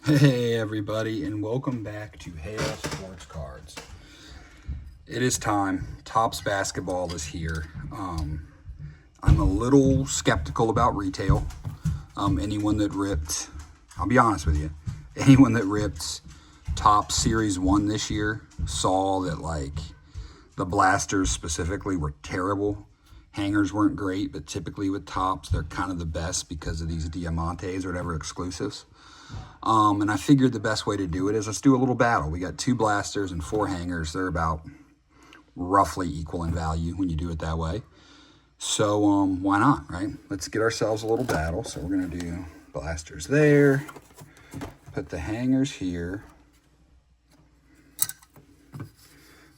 Hey everybody, and welcome back to Hail Sports Cards. It is time. Topps basketball is here. I'm a little skeptical about retail. Anyone that ripped, I'll be honest with you, anyone that ripped Topps Series 1 this year saw that like the blasters specifically were terrible. Hangers weren't great, but typically with Topps, they're kind of the best because of these Diamantes or whatever exclusives. And I figured the best way to do it is let's do a little battle. We got 2 blasters and 4 hangers. They're about roughly equal in value when you do it that way. So why not, right? Let's get ourselves a little battle. So we're going to do blasters there. Put the hangers here.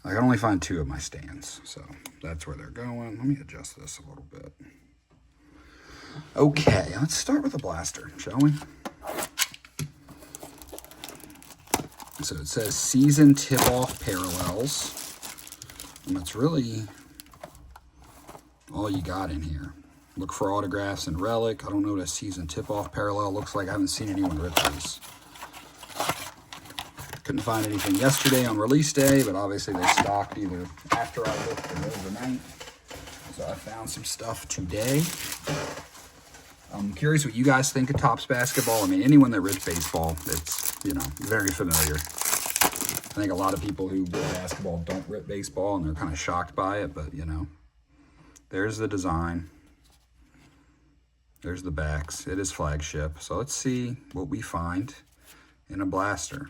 I can only find 2 of my stands, so that's where they're going. Let me adjust this a little bit. Okay, let's start with the blaster, shall we? So it says season tip-off parallels. And that's really all you got in here. Look for autographs and relic. I don't know what a season tip-off parallel looks like. I haven't seen anyone rip these. Couldn't find anything yesterday on release day, but obviously they stocked either after I looked or overnight. So I found some stuff today. I'm curious what you guys think of Topps basketball. I mean, anyone that rips baseball, it's, very familiar. I think a lot of people who rip basketball don't rip baseball, and they're kind of shocked by it, but, there's the design. There's the backs. It is Flagship. So let's see what we find in a blaster.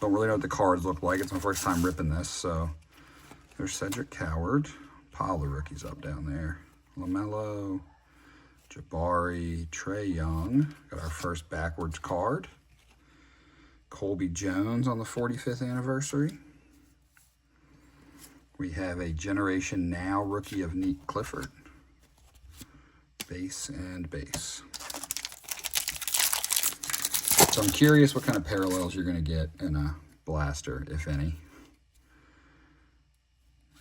Don't really know what the cards look like. It's my first time ripping this, so there's Cedric Coward. Pile the rookies up down there. LaMelo, Jabari, Trae Young. Got our first backwards card. Colby Jones on the 45th anniversary. We have a Generation Now rookie of Neat Clifford. Base and base. So I'm curious what kind of parallels you're going to get in a blaster, if any.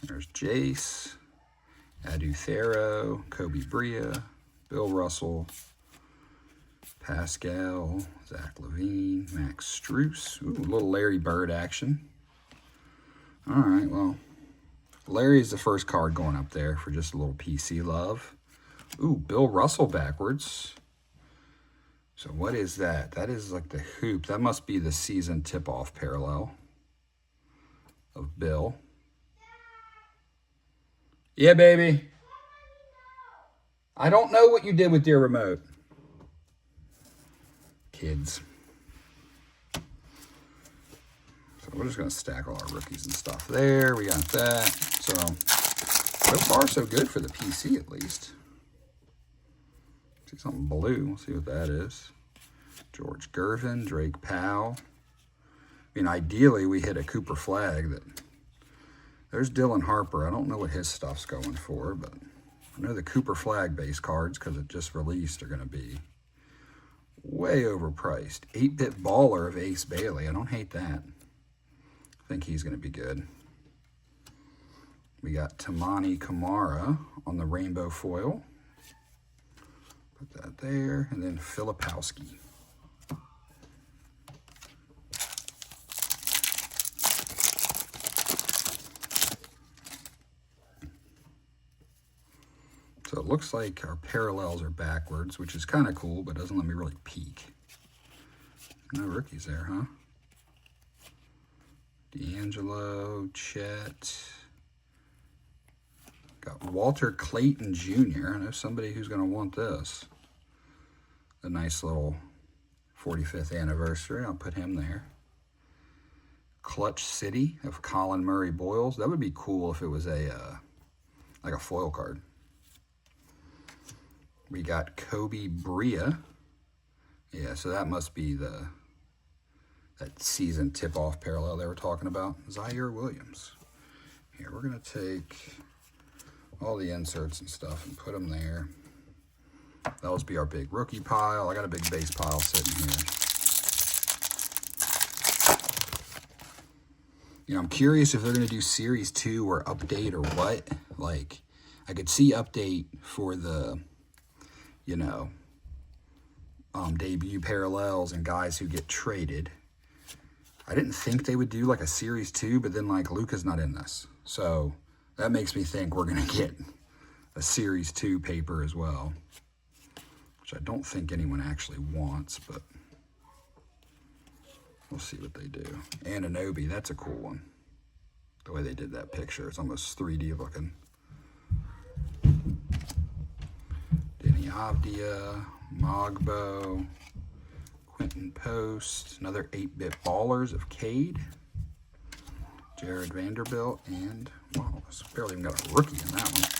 There's Jace, Adu Thero, Kobe Bria, Bill Russell, Pascal, Zach LaVine, Max Strus. Ooh, a little Larry Bird action. All right, well, Larry's the first card going up there for just a little PC love. Ooh, Bill Russell backwards. So what is that? That is like the hoop. That must be the season tip-off parallel of Bill. Yeah, baby. I don't know what you did with your remote. Kids. So we're just going to stack all our rookies and stuff there. We got that. So far so good for the PC at least. See something blue. We'll see what that is. George Gervin, Drake Powell. I mean, ideally we hit a Cooper Flag. There's Dylan Harper. I don't know what his stuff's going for, but I know the Cooper Flag base cards, because it just released, are going to be way overpriced. 8-bit baller of Ace Bailey. I don't hate that. I think he's going to be good. We got Tamani Kamara on the rainbow foil. Put that there. And then Filipowski. So it looks like our parallels are backwards, which is kind of cool, but doesn't let me really peek. No rookies there, huh? D'Angelo, Chet. Got Walter Clayton Jr. I know somebody who's going to want this. A nice little 45th anniversary. I'll put him there. Clutch City of Colin Murray Boyles. That would be cool if it was a like a foil card. We got Kobe Bria. Yeah, so that must be that season tip-off parallel they were talking about. Zaire Williams. Here, we're going to take all the inserts and stuff and put them there. That'll just be our big rookie pile. I got a big base pile sitting here. I'm curious if they're going to do Series 2 or update or what. Like, I could see update for the, debut parallels and guys who get traded. I didn't think they would do like a Series 2, but then like Luka's not in this. So that makes me think we're going to get a Series 2 paper as well, which I don't think anyone actually wants, but we'll see what they do. Anunoby, that's a cool one. The way they did that picture, it's almost 3D looking. Denny Avdia, Mogbo, Quentin Post, another 8-bit ballers of Cade, Jared Vanderbilt, and wow, I barely even got a rookie in that one.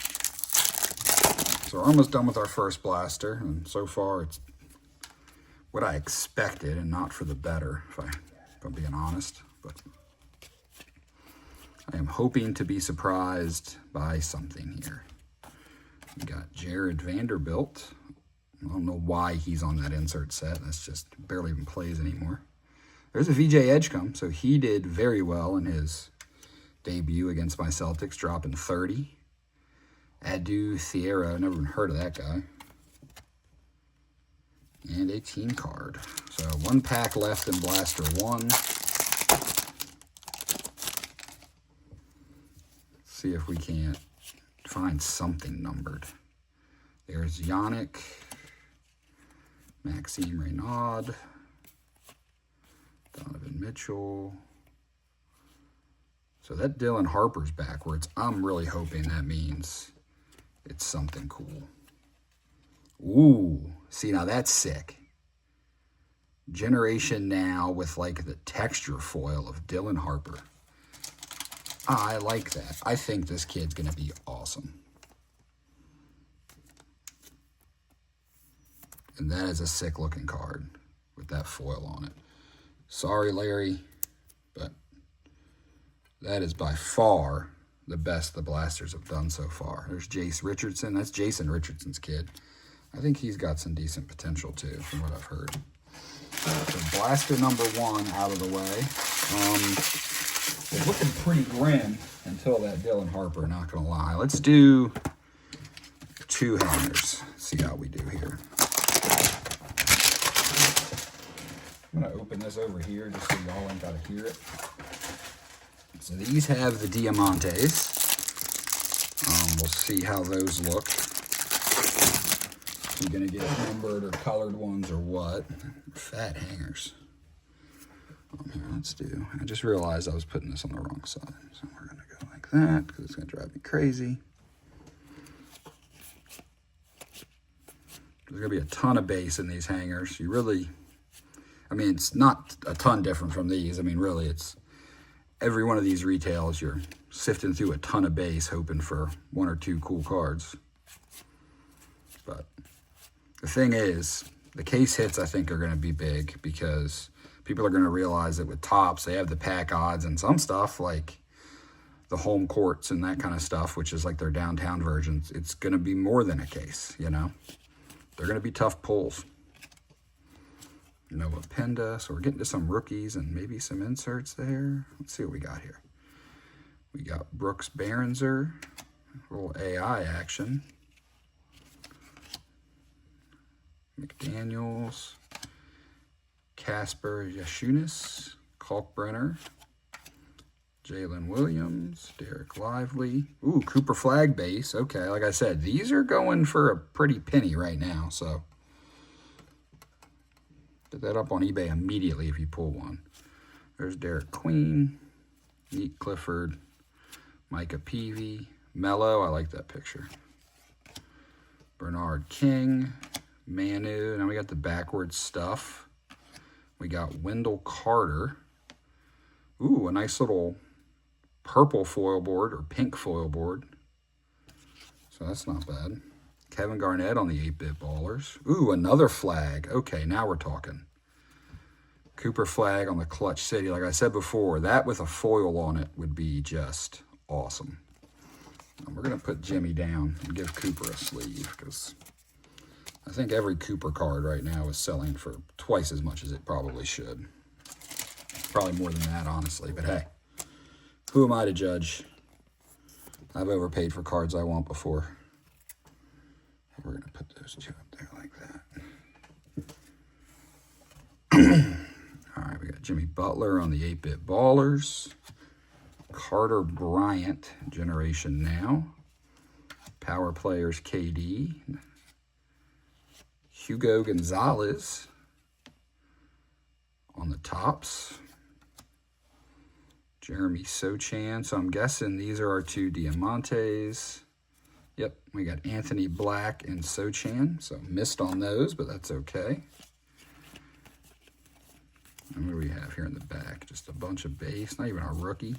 So we're almost done with our first blaster, and so far it's what I expected and not for the better, if I'm being honest. But I am hoping to be surprised by something here. We got Jared Vanderbilt. I don't know why he's on that insert set. That's just barely even plays anymore. There's a VJ Edgecombe, so he did very well in his debut against my Celtics, dropping 30. Adu Thierra, never even heard of that guy. And a team card. So 1 pack left in Blaster 1. Let's see if we can't find something numbered. There's Yannick, Maxime Reynaud, Donovan Mitchell. So that Dylan Harper's backwards. I'm really hoping that means it's something cool. Ooh, see, now that's sick. Generation Now with like the texture foil of Dylan Harper. I like that. I think this kid's going to be awesome. And that is a sick looking card with that foil on it. Sorry, Larry, but that is by far the best the Blasters have done so far. There's Jace Richardson. That's Jason Richardson's kid. I think he's got some decent potential too, from what I've heard. So Blaster number 1 out of the way. It's looking pretty grim until that Dylan Harper, not going to lie. Let's do 2 hangers. See how we do here. I'm going to open this over here just so y'all ain't got to hear it. So these have the Diamantes. We'll see how those look. You're going to get numbered or colored ones or what. Fat hangers. Here, let's do. I just realized I was putting this on the wrong side. So we're going to go like that because it's going to drive me crazy. There's going to be a ton of base in these hangers. You really, I mean, it's not a ton different from these. I mean, really, it's every one of these retails, you're sifting through a ton of base hoping for 1 or 2 cool cards. But the thing is, the case hits, I think, are going to be big because people are going to realize that with Topps, they have the pack odds and some stuff like the home courts and that kind of stuff, which is like their downtown versions. It's going to be more than a case, you know. They're going to be tough pulls. Noah Penda, so we're getting to some rookies and maybe some inserts there. Let's see what we got here. We got Brooks Behrenser, a little AI action. McDaniels, Casper Yashunis, Kalkbrenner, Jalen Williams, Derek Lively. Ooh, Cooper Flag base. Okay, like I said, these are going for a pretty penny right now, so get that up on eBay immediately if you pull one. There's Derek Queen, Neat Clifford, Micah Peavy, Mello. I like that picture. Bernard King, Manu. Now we got the backwards stuff. We got Wendell Carter. Ooh, a nice little purple foil board or pink foil board. So that's not bad. Kevin Garnett on the 8-bit ballers. Ooh, another flag. Okay, now we're talking. Cooper Flag on the Clutch City. Like I said before, that with a foil on it would be just awesome. And we're going to put Jimmy down and give Cooper a sleeve because I think every Cooper card right now is selling for twice as much as it probably should. Probably more than that, honestly. But hey, who am I to judge? I've overpaid for cards I want before. We're going to put those 2 up there like that. Jimmy Butler on the 8-bit Ballers. Carter Bryant, Generation Now. Power Players KD. Hugo Gonzalez on the tops. Jeremy Sochan. So I'm guessing these are our two Diamantes. Yep, we got Anthony Black and Sochan. So missed on those, but that's okay. And what do we have here in the back? Just a bunch of base, not even a rookie.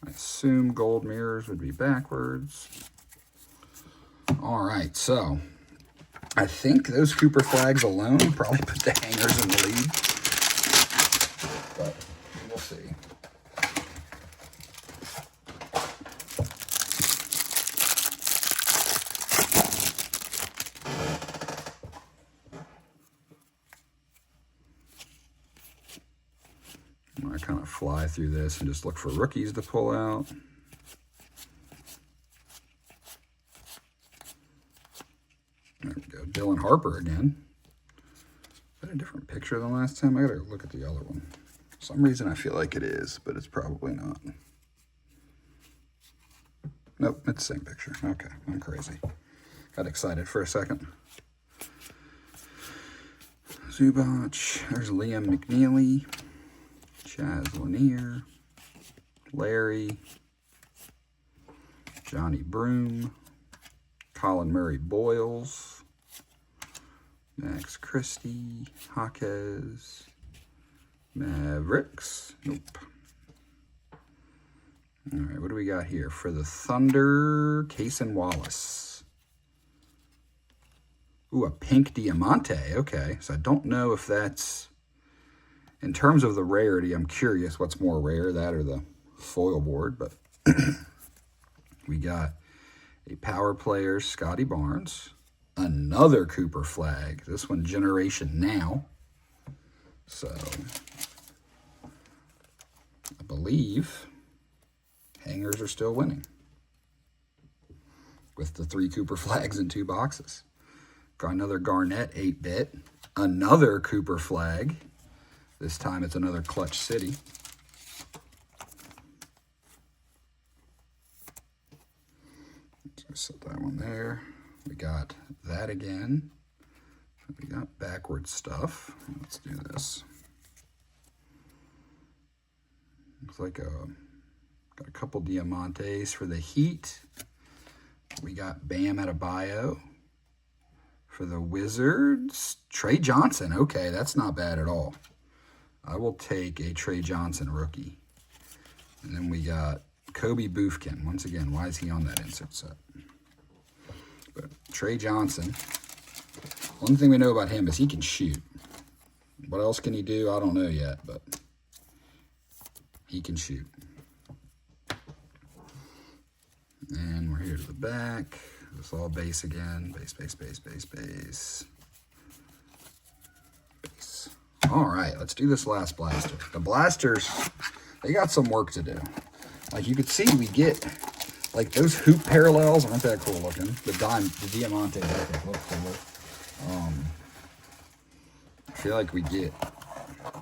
I assume gold mirrors would be backwards. All right, so I think those Cooper flags alone probably put the hangers in the lead. But we'll see. I kind of fly through this and just look for rookies to pull out. There we go. Dylan Harper again. Is that a different picture than last time? I gotta look at the other one. For some reason I feel like it is, but it's probably not. Nope, it's the same picture. Okay, I'm crazy. Got excited for a second. Zubac. There's Liam McNeely. Chaz Lanier, Larry, Johnny Broom, Colin Murray Boyles, Max Christie, Jaquez, Mavericks. Nope. All right, what do we got here? For the Thunder, Cason Wallace. Ooh, a pink Diamante. Okay, so I don't know if that's... In terms of the rarity, I'm curious what's more rare, that or the foil board. But we got a Power Player, Scotty Barnes. Another Cooper flag. This one, Generation Now. So, I believe hangers are still winning. With the 3 Cooper flags in 2 boxes. Got another Garnett 8-bit. Another Cooper flag. This time it's another Clutch City. So set that one there. We got that again. We got backward stuff. Let's do this. Looks like got a couple Diamantes for the Heat. We got Bam Adebayo. For the Wizards, Trey Johnson. Okay, that's not bad at all. I will take a Trey Johnson rookie. And then we got Kobe Bufkin. Once again, why is he on that insert set? But Trey Johnson, one thing we know about him is he can shoot. What else can he do? I don't know yet, but he can shoot. And we're here to the back. It's all base again. Base, base, base, base, base. Base. All right, let's do this last blaster. The blasters, they got some work to do. Like you could see, we get like those hoop parallels aren't that cool looking. The Diamante, okay, look cool. I feel like we get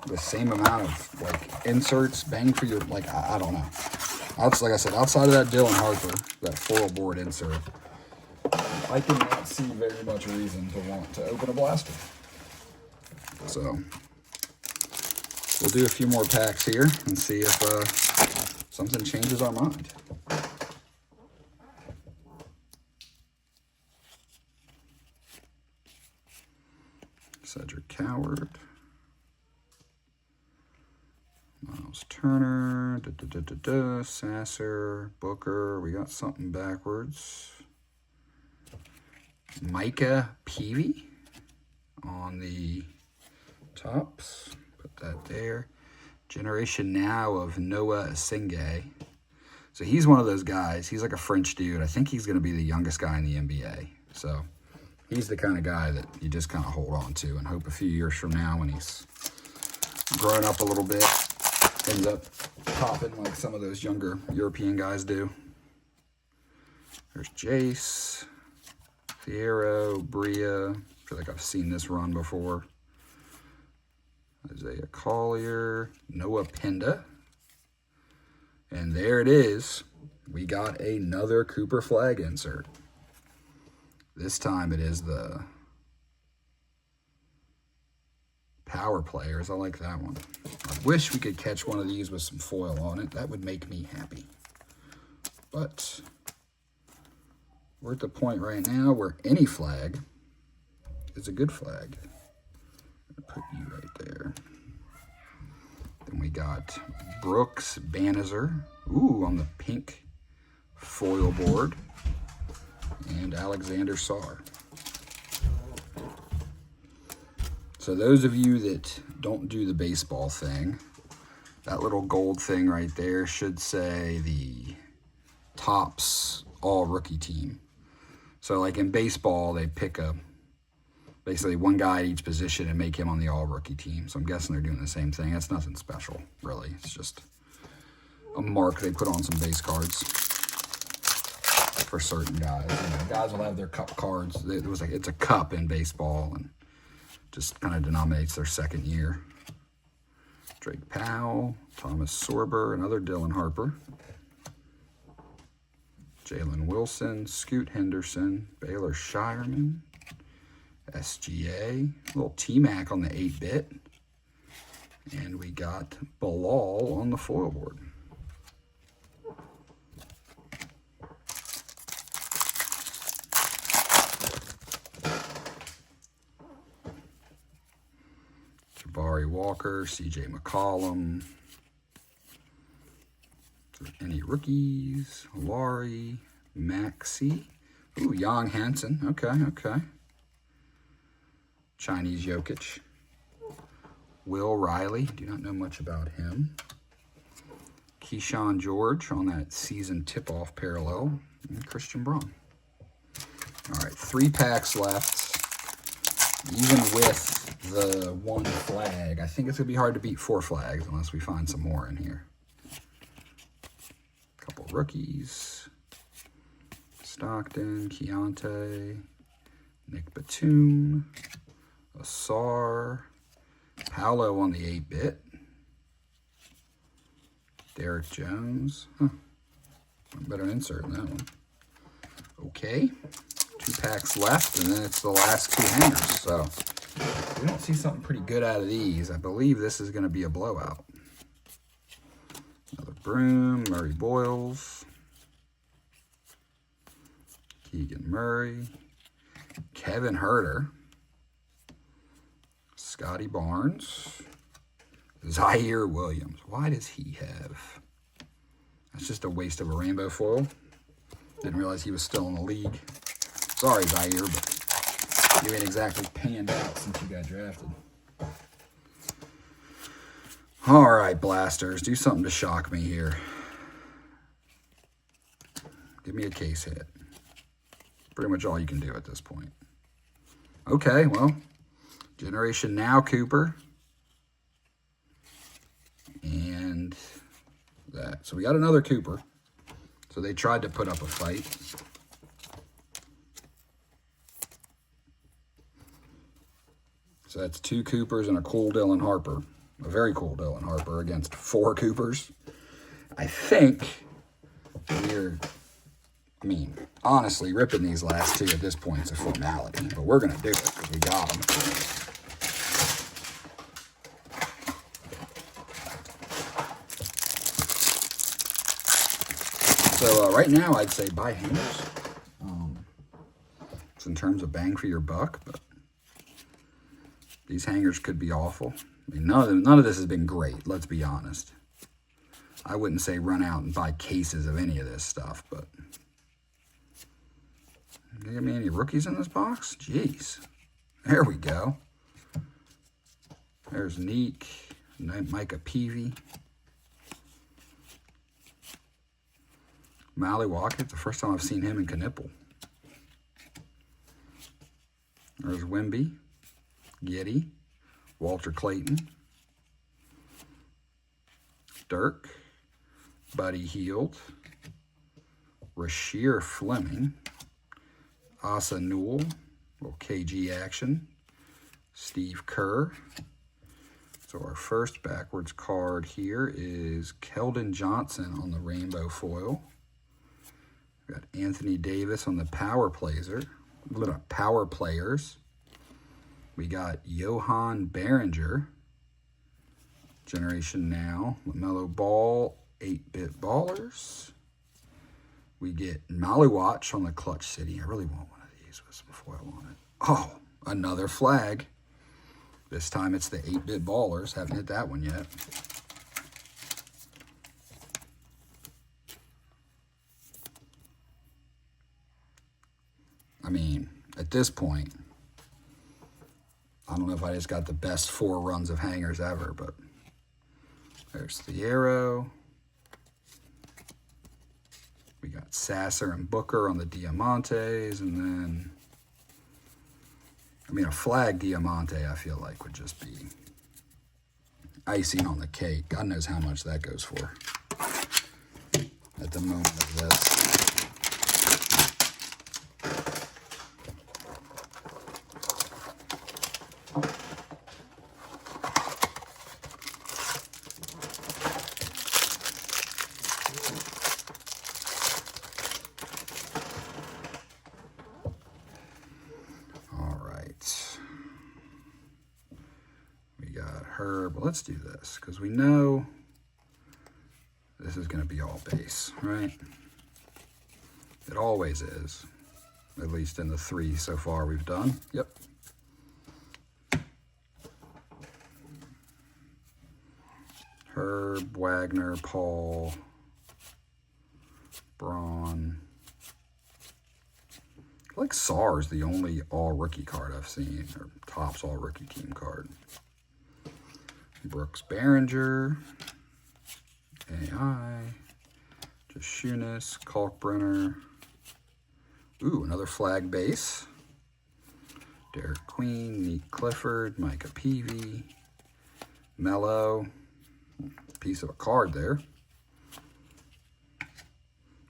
the same amount of like inserts, bang for your like I don't know. Like I said, outside of that Dylan Harper, that foil board insert, I cannot see very much reason to want to open a blaster. So we'll do a few more packs here and see if something changes our mind. Cedric Coward. Miles Turner. Sasser. Booker. We got something backwards. Micah Peavy on the tops. Put that there. Generation Now of Noah Asingay. So he's one of those guys. He's like a French dude. I think he's going to be the youngest guy in the NBA. So he's the kind of guy that you just kind of hold on to and hope a few years from now when he's grown up a little bit, ends up popping like some of those younger European guys do. There's Jace, Fiero, Bria. I feel like I've seen this run before. Isaiah Collier, Noah Pinda. And there it is. We got another Cooper flag insert. This time it is the Power Players. I like that one. I wish we could catch one of these with some foil on it. That would make me happy. But we're at the point right now where any flag is a good flag. Put you right there. Then we got Brooks Bannizer. Ooh, on the pink foil board. And Alexander Sarr. So those of you that don't do the baseball thing, that little gold thing right there should say the Topps all rookie team. So like in baseball, they pick basically one guy at each position and make him on the all rookie team. So I'm guessing they're doing the same thing. It's nothing special, really. It's just a mark they put on some base cards for certain guys. You know, guys will have their cup cards. It's a cup in baseball and just kind of denominates their second year. Drake Powell, Thomas Sorber, another Dylan Harper. Jalen Wilson, Scoot Henderson, Baylor Shireman, SGA, little T-Mac on the 8-bit. And we got Bilal on the foil board. Jabari Walker, CJ McCollum. Any rookies? Laurie, Maxey. Ooh, Jan Hansen. Okay. Chinese Jokic. Will Riley. Do not know much about him. Keyshawn George on that season tip-off parallel. And Christian Braun. All right, 3 packs left. Even with the 1 flag, I think it's going to be hard to beat 4 flags unless we find some more in here. Couple rookies. Stockton, Keontae, Nick Batum, Asar, Paolo on the 8-bit, Derek Jones. Better insert in that one. Okay. 2 packs left, and then it's the last 2 hangers. So if we don't see something pretty good out of these, I believe this is going to be a blowout. Another Broom, Murray Boyles, Keegan Murray, Kevin Herter, Scotty Barnes, Zaire Williams. Why does he have? That's just a waste of a rainbow foil. Didn't realize he was still in the league. Sorry, Zaire, but you ain't exactly panned out since you got drafted. All right, Blasters, do something to shock me here. Give me a case hit. Pretty much all you can do at this point. Okay, well, Generation Now Cooper. And that. So we got another Cooper. So they tried to put up a fight. So that's 2 Coopers and a cool Dylan Harper. A very cool Dylan Harper against 4 Coopers. I think honestly, ripping these last 2 at this point is a formality. But we're going to do it because we got them. So right now, I'd say buy hangers. It's in terms of bang for your buck, but these hangers could be awful. I mean, none of this has been great, let's be honest. I wouldn't say run out and buy cases of any of this stuff, but... Did you give me any rookies in this box? Jeez. There we go. There's Neek, Micah Peavy. Mally Walker, the first time I've seen him in Knipple. There's Wemby, Giddy, Walter Clayton, Dirk, Buddy Hield, Rasheer Fleming, Asa Newell, little KG action, Steve Kerr. It's So our first backwards card here is Keldon Johnson on the rainbow foil. We've got Anthony Davis on the power players. We got Johan Behringer, Generation Now, LaMelo Ball, 8-Bit Ballers. We get Maluwatch on the Clutch City. I really want one of these with some foil on it. Oh, another flag. This time it's the 8-Bit Ballers. Haven't hit that one yet. I mean, at this point, I don't know if I just got the best 4 runs of hangers ever, but there's the arrow. We got Sasser and Booker on the Diamantes, and then, I mean, a flag Diamante, I feel like, would just be icing on the cake. God knows how much that goes for at the moment of this. But let's do this because we know this is going to be all base, right? It always is, at least in the 3 so far we've done. Yep. Herb, Wagner, Paul, Braun. I like Sar's the only all-rookie card I've seen, or Topps all-rookie team card. Brooks Behringer, AI, Jashunas, Kalkbrenner. Ooh, another flag base. Derek Queen, Neat Clifford, Micah Peavy, Mello. Piece of a card there.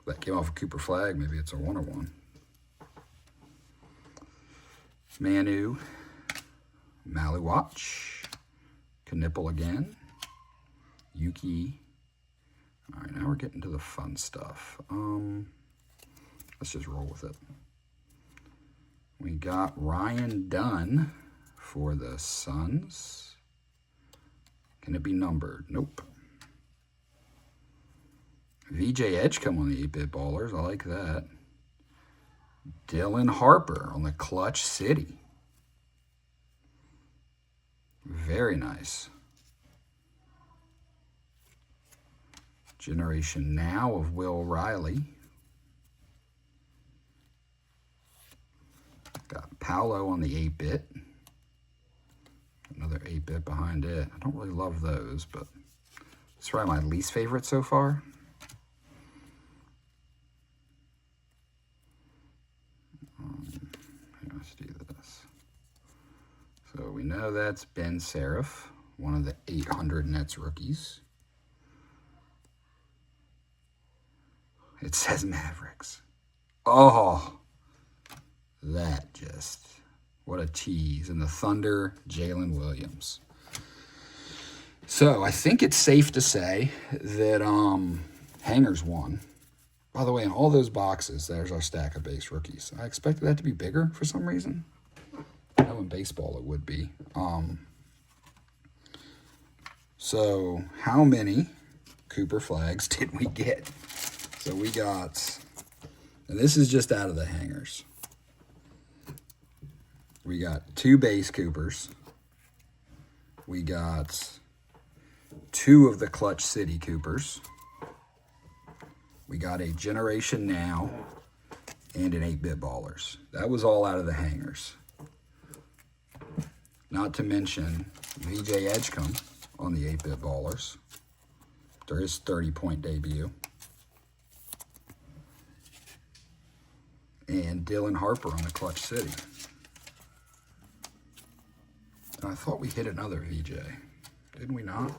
That came off a Cooper flag. Maybe it's a 101. Manu, Maluwatch. Knipple again. Yuki. All right, now we're getting to the fun stuff. Let's just roll with it. We got Ryan Dunn for the Suns. Can it be numbered? Nope. VJ Edgecombe on the 8-Bit Ballers. I like that. Dylan Harper on the Clutch City. Very nice. Generation Now of Will Riley. Got Paolo on the 8-Bit. Another 8-Bit behind it. I don't really love those, but it's probably my least favorite so far. Let's do this. So we know that's Ben Seraph, one of the 800 Nets rookies. It says Mavericks. Oh, that just, what a tease. And the Thunder, Jalen Williams. So I think it's safe to say that Hangers won. By the way, in all those boxes, there's our stack of base rookies. I expected that to be bigger for some reason. I know in baseball it would be. So how many Cooper flags did we get? So we got, and this is just out of the hangers. We got 2 base Coopers. We got 2 of the Clutch City Coopers. We got a Generation Now and an 8-Bit Ballers. That was all out of the hangers. Not to mention VJ Edgecombe on the 8-Bit Ballers. There is 30-point debut. And Dylan Harper on the Clutch City. And I thought we hit another VJ. Didn't we not?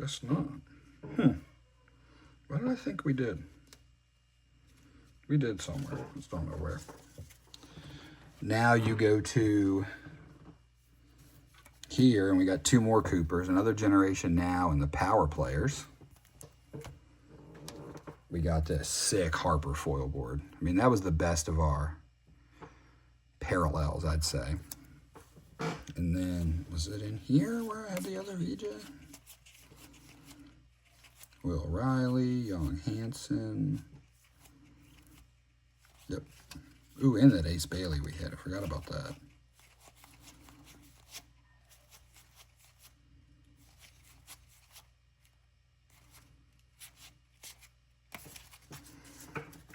Guess not. What did I think we did? We did somewhere. Just don't know where. Now you go to here, and we got 2 more Coopers, another generation now, and the power players. We got this sick Harper foil board. I mean, that was the best of our parallels, I'd say. And then, was it in here where I had the other VJ? Will Riley, Young Hansen. Yep. Ooh, and that Ace Bailey we had. I forgot about that.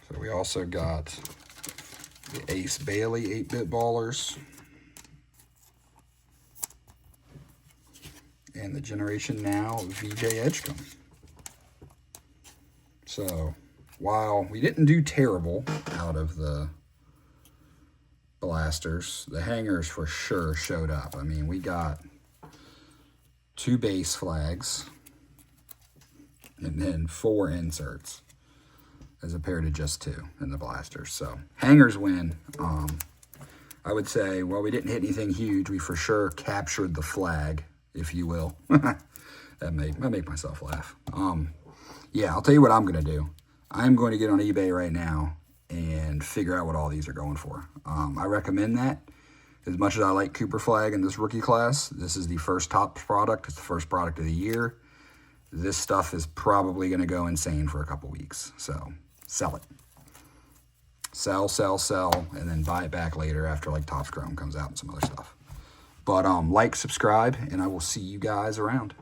So we also got the Ace Bailey 8-bit ballers. And the Generation Now VJ Edgecombe. So, while we didn't do terrible out of the blasters, the hangers for sure showed up. I mean, we got 2 base flags and then 4 inserts as compared to just 2 in the blasters. So, hangers win. I would say, well, we didn't hit anything huge. We for sure captured the flag, if you will. I make myself laugh. Yeah, I'll tell you what I'm going to do. I'm going to get on eBay right now and figure out what all these are going for. I recommend that. As much as I like Cooper Flag in this rookie class, this is the first Topps product. It's the first product of the year. This stuff is probably going to go insane for a couple weeks. So, sell it. Sell, sell, sell, and then buy it back later after like Topps Chrome comes out and some other stuff. But like, subscribe, and I will see you guys around.